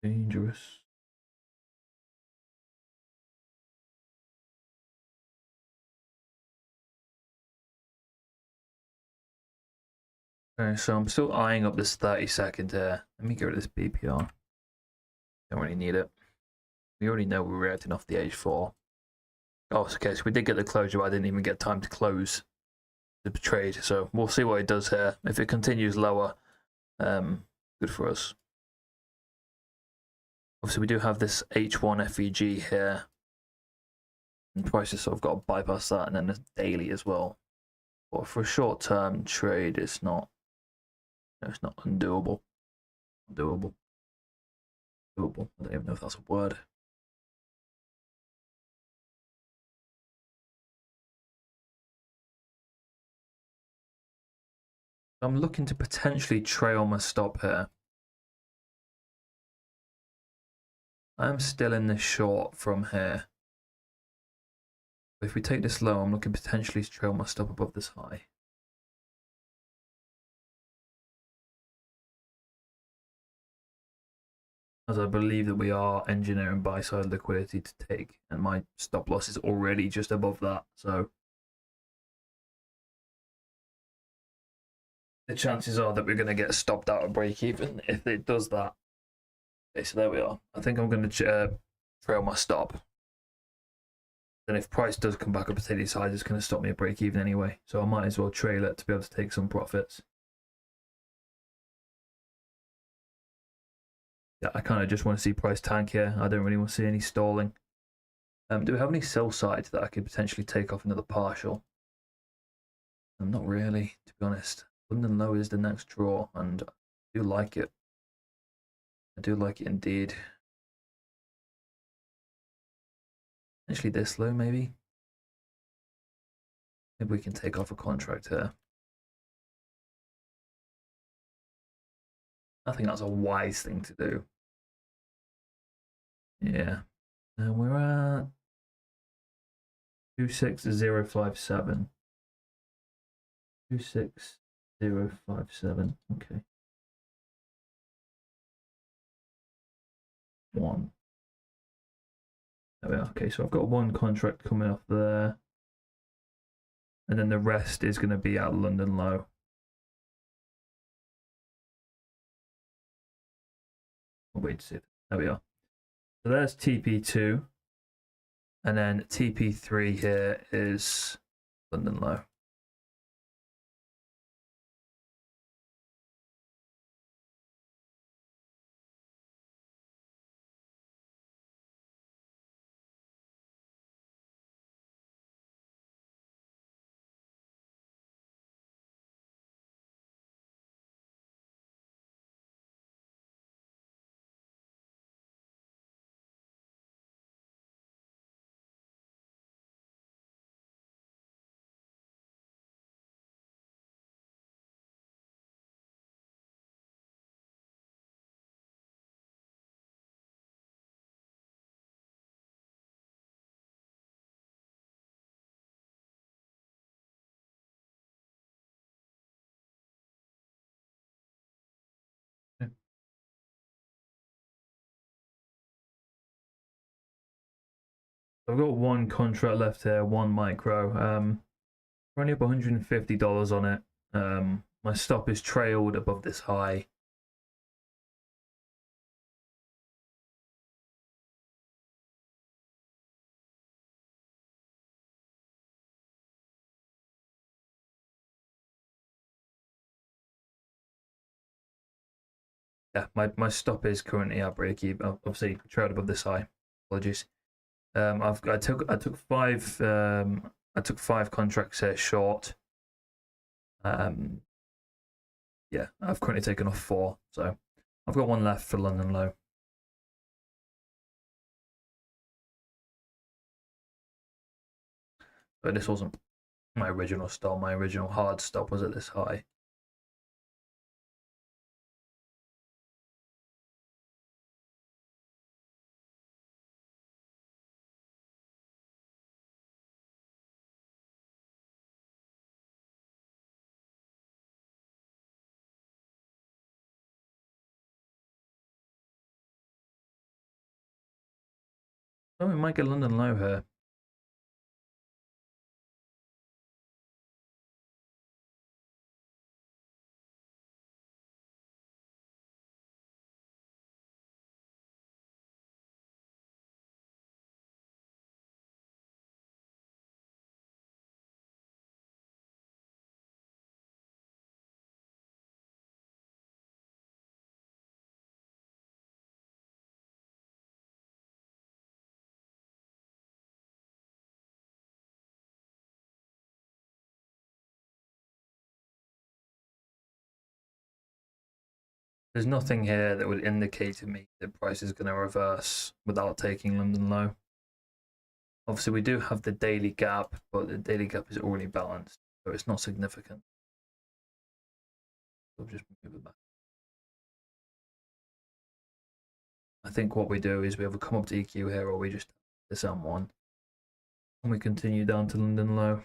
Dangerous. Okay, so I'm still eyeing up this 30-second here. Let me go to this BPR. Don't really need it. We already know we're reacting off the H4. Oh, okay, so we did get the closure, but I didn't even get time to close. the trade. So we'll see what it does here. If it continues lower, good for us. Obviously, we do have this H1 FEG here, and prices sort of got to bypass that, and then there's daily as well. But for a short-term trade, it's not undoable. Doable. I don't even know if that's a word. I'm looking to potentially trail my stop here. I'm still in this short from here. If we take this low, I'm looking potentially to trail my stop above this high. As I believe that we are engineering buy-side liquidity to take, and my stop loss is already just above that, so the chances are that we're going to get stopped out of break-even if it does that. Okay, so there we are. I think I'm going to trail my stop. Then if price does come back up to these highs, it's going to stop me at break-even anyway, so I might as well trail it to be able to take some profits. Yeah, I kind of just want to see price tank here. I don't really want to see any stalling. Do we have any sell side that I could potentially take off another partial? Not really, to be honest. London low is the next draw, and I do like it. I do like it indeed. Potentially this low, maybe. Maybe we can take off a contract here. I think that's a wise thing to do. Yeah. And we're at 26057. 26057. Okay. 1. There we are. Okay, so I've got one contract coming off there. And then the rest is going to be at London low. I'll wait to see it. There we are. So there's TP2. And then TP3 here is London low. I've got one contract left here, one micro. We're only up $150 on it. My stop is trailed above this high. Yeah, my stop is currently at break even. Obviously trailed above this high. Apologies. I took five contracts here short. Yeah, I've currently taken off 4, so I've got one left for London low. But this wasn't my original stop. My original hard stop was at this high. Oh, we might get London low here. There's nothing here that would indicate to me that price is going to reverse without taking London low. Obviously, we do have the daily gap, but the daily gap is already balanced, so it's not significant. We'll just move it back. I think what we do is we either come up to EQ here, or we just this M1, and we continue down to London low.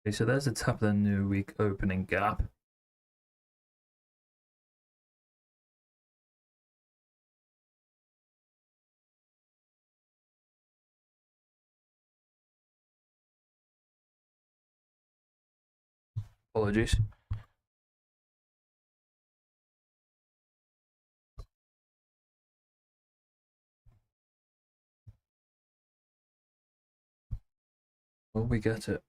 Okay, so there's the top of the new week opening gap. Apologies. Will we get it?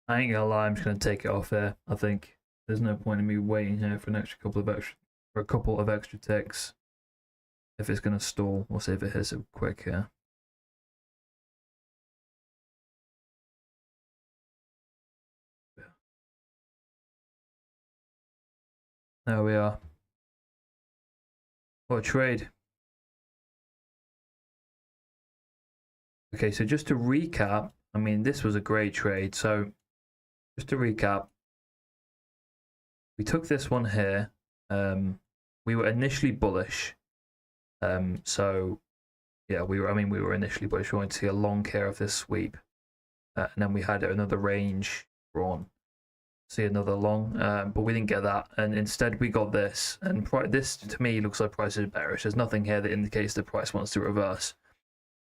I ain't gonna lie, I'm just gonna take it off here. I think there's no point in me waiting here for a couple of extra ticks. If it's gonna stall, we'll see if it hits it quick here. There we are. What a trade. Okay, so just to recap, I mean, this was a great trade. So just to recap, we took this one here. We were initially bullish. So yeah, we were initially bullish. We wanted to see a long care of this sweep. And then we had another range drawn. See another long, but we didn't get that. And instead we got this. And this, to me, looks like price is bearish. There's nothing here that indicates the price wants to reverse.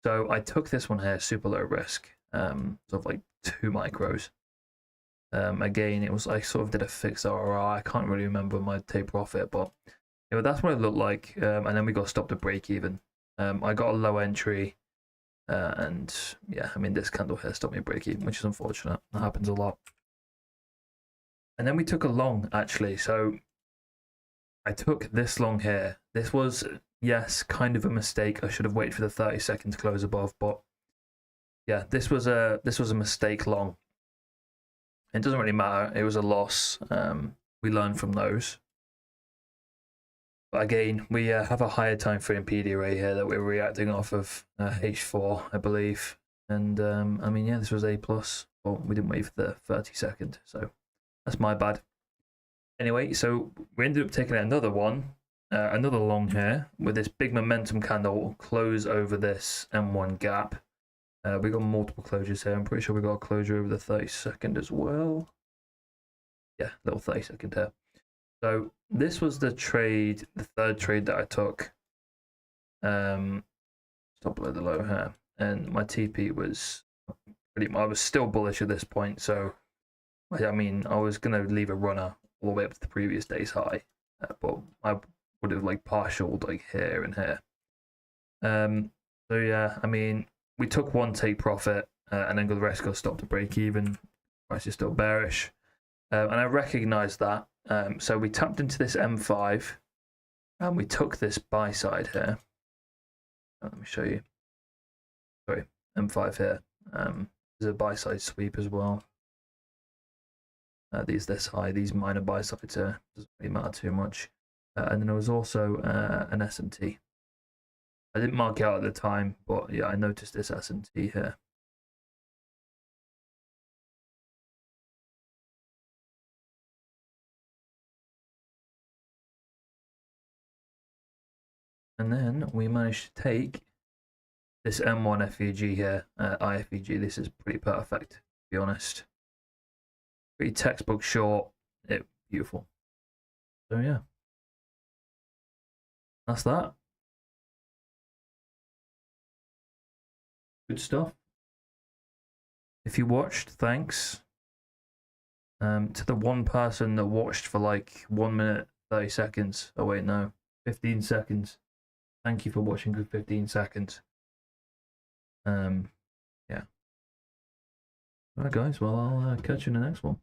So I took this one here, super low risk, sort of like 2 micros. Again, it was, I sort of did a fixed RRR. I can't really remember my take profit, but you know, that's what it looked like. And then we got stopped at break even. I got a low entry, and yeah, I mean, this candle here stopped me at break even, which is unfortunate. That happens a lot. And then we took a long, actually. So I took this long here. This was, yes, kind of a mistake. I should have waited for the 30-second close above, but yeah, this was a mistake long. It doesn't really matter. It was a loss. We learned from those. But again, we have a higher time frame PD array here that we're reacting off of H4, I believe. And I mean, yeah, this was A+. Well, we didn't wait for the 30-second, so that's my bad. Anyway, so we ended up taking another one, another long here, with this big momentum candle close over this M1 gap. We got multiple closures here. I'm pretty sure we got a closure over the 30-second as well. Yeah, little 30-second here. So this was the trade, the third trade that I took. Stop below the low here, and my TP was I was still bullish at this point. So I mean, I was gonna leave a runner all the way up to the previous day's high, but I would have like partialed like here and here. So yeah, I mean, we took one take profit, and then the rest got stopped to break even. Price is still bearish. And I recognize that. So we tapped into this M5 and we took this buy side here. Let me show you. Sorry, M5 here. There's a buy side sweep as well. These this high, these minor buy sides here. Doesn't really matter too much. And then there was also an S&T. I didn't mark it out at the time, but yeah, I noticed this S&T here. And then we managed to take this M1 FEG here, IFEG. This is pretty perfect, to be honest. Pretty textbook short. Beautiful. So yeah, that's that. Good stuff. If you watched, thanks. To the one person that watched for like 1 minute 30 seconds. Oh wait, no, 15 seconds. Thank you for watching for 15 seconds. Yeah. Alright guys, well I'll catch you in the next one.